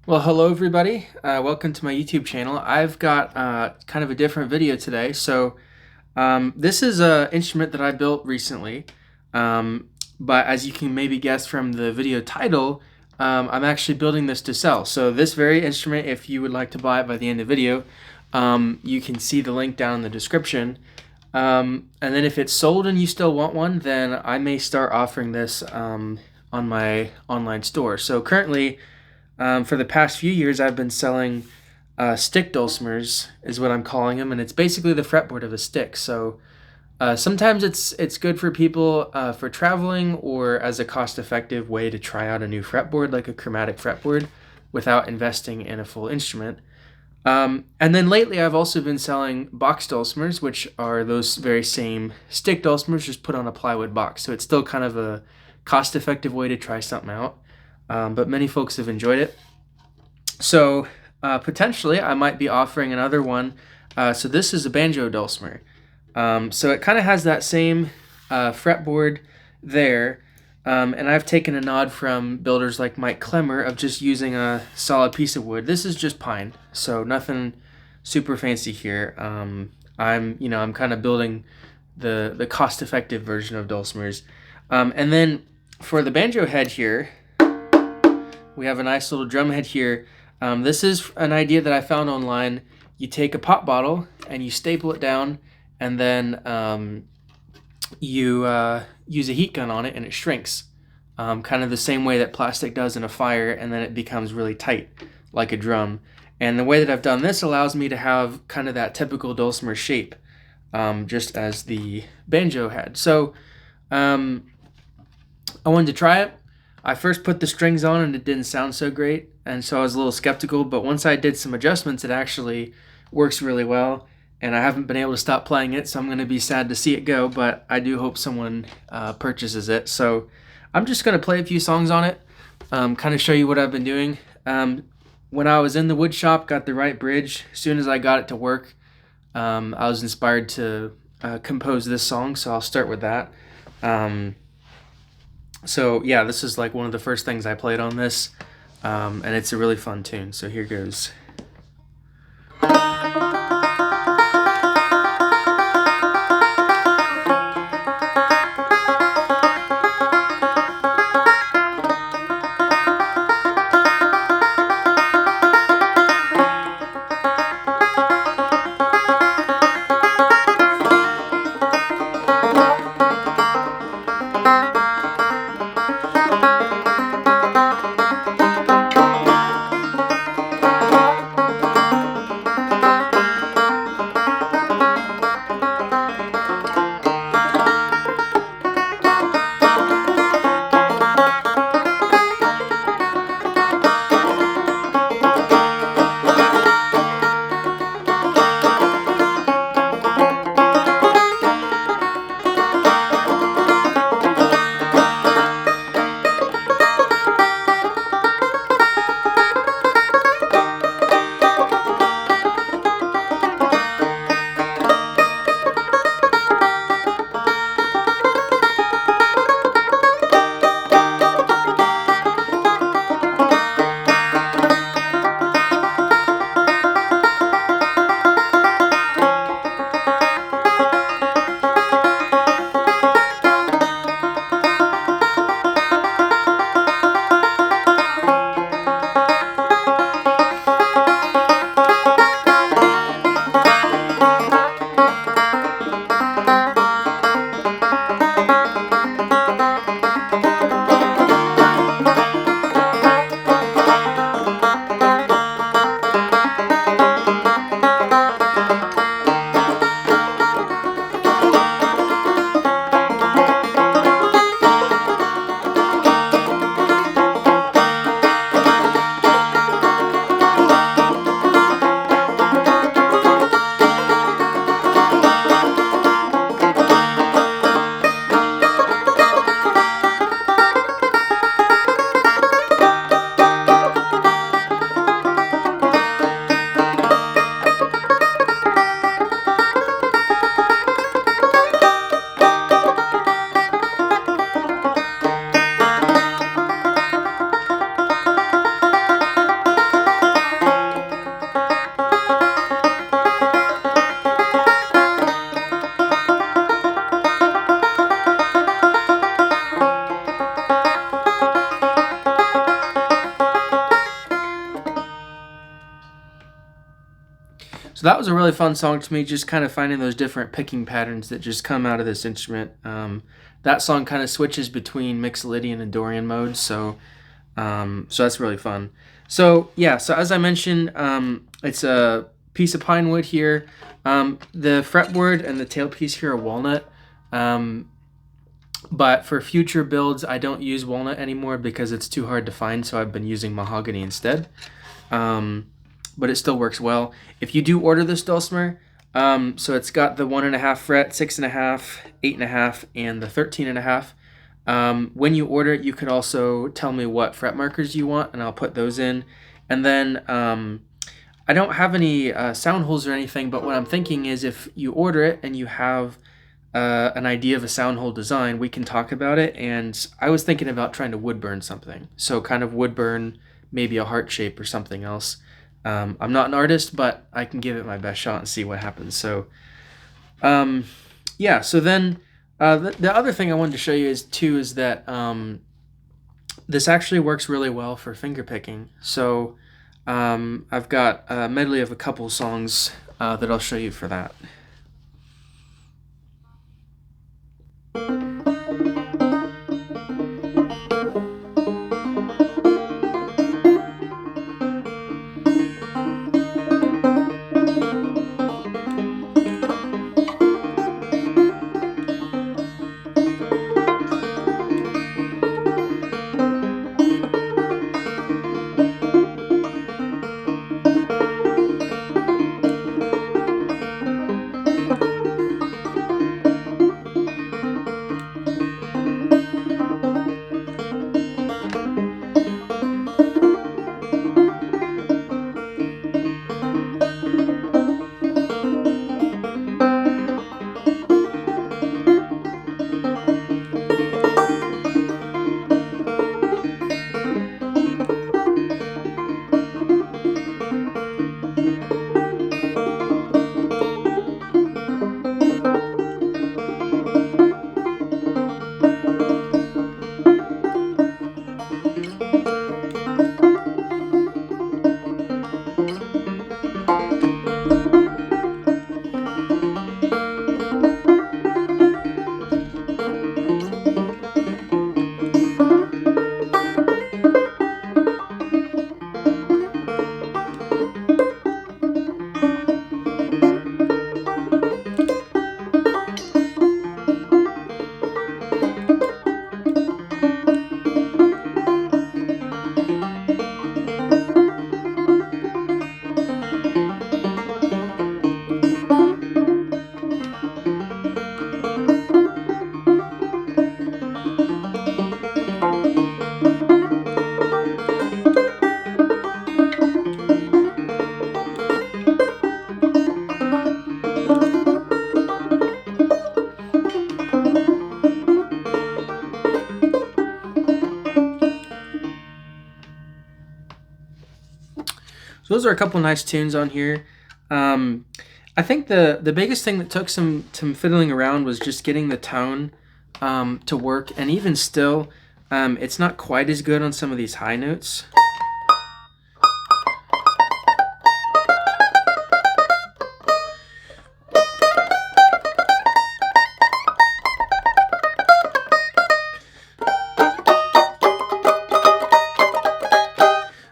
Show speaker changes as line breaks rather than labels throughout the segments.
Well, hello everybody. Welcome to my YouTube channel. I've got kind of a different video today. This is an instrument that I built recently, but as you can maybe guess from the video title, I'm actually building this to sell. So this very instrument, if you would like to buy it by the end of the video, you can see the link down in the description. And then if it's sold and you still want one, then I may start offering this on my online store. So currently, for the past few years, I've been selling stick dulcimers, is what I'm calling them, and it's basically the fretboard of a stick. So sometimes it's good for people for traveling or as a cost-effective way to try out a new fretboard, like a chromatic fretboard, without investing in a full instrument. And then lately, I've also been selling box dulcimers, which are those very same stick dulcimers, just put on a plywood box. So it's still kind of a cost-effective way to try something out. But many folks have enjoyed it. So potentially I might be offering another one. So this is a banjo dulcimer. So it kind of has that same fretboard there. And I've taken a nod from builders like Mike Clemmer of just using a solid piece of wood. This is just pine, so nothing super fancy here. I'm kind of building the cost-effective version of dulcimers. And then for the banjo head here, we have a nice little drum head here. This is an idea that I found online. You take a pop bottle and you staple it down, and then you use a heat gun on it and it shrinks. Kind of the same way that plastic does in a fire, and then it becomes really tight like a drum. And the way that I've done this allows me to have kind of that typical dulcimer shape, just as the banjo had. So I wanted to try it. I first put the strings on and it didn't sound so great, and so I was a little skeptical, but once I did some adjustments, it actually works really well, and I haven't been able to stop playing it, so I'm going to be sad to see it go, but I do hope someone purchases it. So I'm just going to play a few songs on it, kind of show you what I've been doing. When I was in the wood shop, got the right bridge. As soon as I got it to work, I was inspired to compose this song, so I'll start with that. So yeah, this is like one of the first things I played on this, and it's a really fun tune, so here goes. So that was a really fun song to me, just kind of finding those different picking patterns that just come out of this instrument. That song kind of switches between Mixolydian and Dorian modes, so that's really fun. So yeah, so as I mentioned, it's a piece of pine wood here. The fretboard and the tailpiece here are walnut. But for future builds, I don't use walnut anymore because it's too hard to find, so I've been using mahogany instead. But it still works well. If you do order this dulcimer, so it's got the 1.5 fret, 6.5, 8.5, and the 13.5. When you order it, you could also tell me what fret markers you want, and I'll put those in. And then I don't have any sound holes or anything, but what I'm thinking is if you order it and you have an idea of a sound hole design, we can talk about it. And I was thinking about trying to wood burn something. So kind of wood burn, maybe a heart shape or something else. I'm not an artist, but I can give it my best shot and see what happens. So yeah, so then the other thing I wanted to show you is that this actually works really well for finger picking. So I've got a medley of a couple songs that I'll show you for that. So those are a couple nice tunes on here. I think the biggest thing that took some fiddling around was just getting the tone to work, and even still, it's not quite as good on some of these high notes.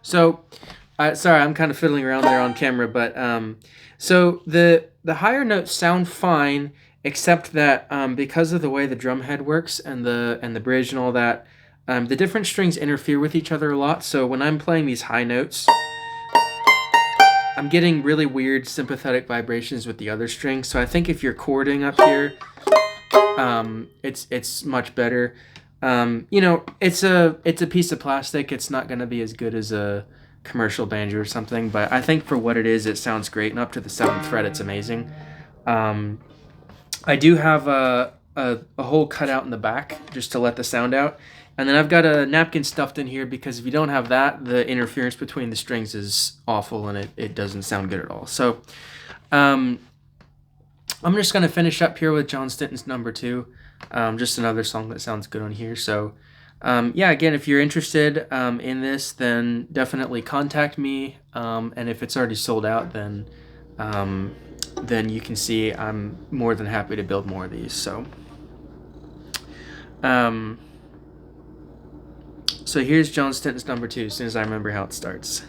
So, sorry, I'm kind of fiddling around there on camera, but so the higher notes sound fine, except that because of the way the drum head works and the bridge and all that, the different strings interfere with each other a lot. So when I'm playing these high notes, I'm getting really weird sympathetic vibrations with the other strings. So I think if you're chording up here, it's much better. You know, it's a piece of plastic. It's not going to be as good as a commercial banjo or something, but I think for what it is, it sounds great. And up to the 7th fret, it's amazing. I do have a hole cut out in the back just to let the sound out. And then I've got a napkin stuffed in here because if you don't have that, the interference between the strings is awful and it doesn't sound good at all. So I'm just going to finish up here with John Stinton's number 2. Just another song that sounds good on here. So yeah, again, if you're interested in this, then definitely contact me. And if it's already sold out, then then you can see I'm more than happy to build more of these. So here's Joan Stenton's number 2, as soon as I remember how it starts.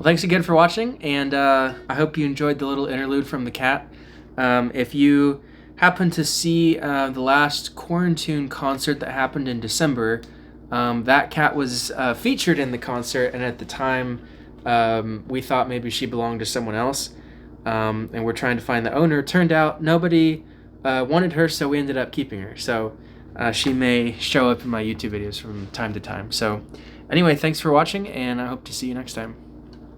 Well, thanks again for watching, and I hope you enjoyed the little interlude from the cat. If you happen to see the last Quarantune concert that happened in December, that cat was featured in the concert, and at the time we thought maybe she belonged to someone else, and we're trying to find the owner. Turned out nobody wanted her, so we ended up keeping her. So she may show up in my YouTube videos from time to time. So anyway, thanks for watching, and I hope to see you next time.